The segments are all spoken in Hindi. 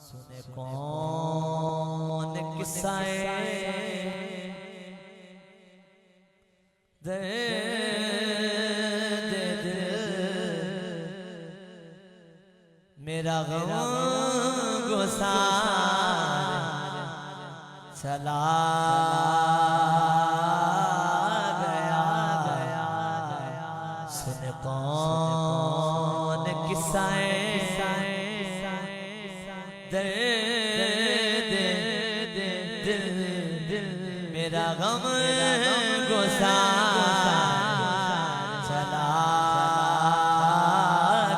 सुने कौन किस्साए दर्द मेरा गम गुसार चला गया। सुने कौन किस्साए दर्द मेरा गम गुसार चला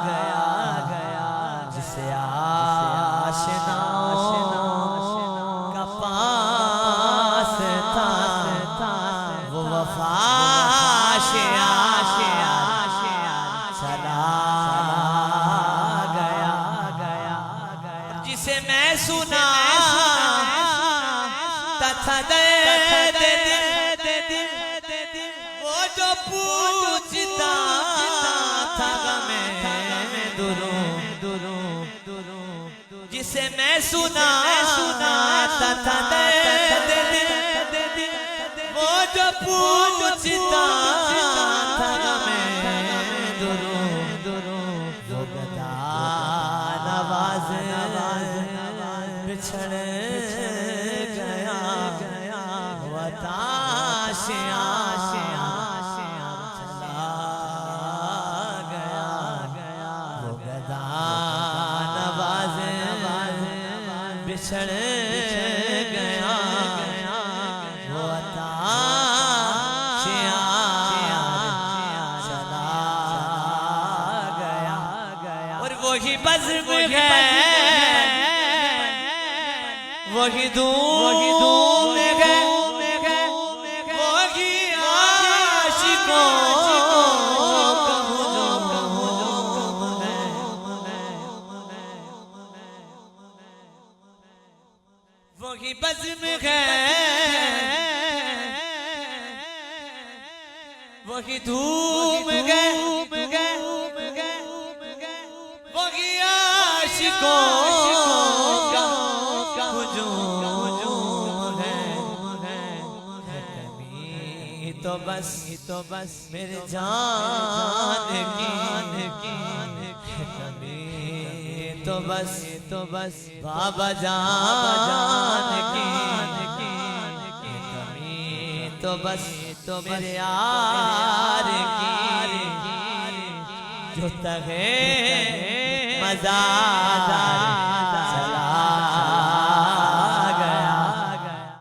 गया। जिसे आशनाओं का पास था वो वफा चला गया। जिसे मैं सुना तथा दर्द वो जो पूछता था मैं दुरूं जिसे मैं सुना तथा दर्द वो जो पूछता था मैं दुरूं वो गदा नवाज बिछड़ गया वताशिया चला गया। वो गदा नवाज बिछड़ गया वताशिया चला गया। और वही बज़्म है वही धूम है वही आशिकों का हुजूम है। वही बज़्म है वही धूम है वही आशिकों तो बस मेरे जान की कमी तो बस बाबा जान की कमी तो बस मेरे यार की जो तहे मज़ार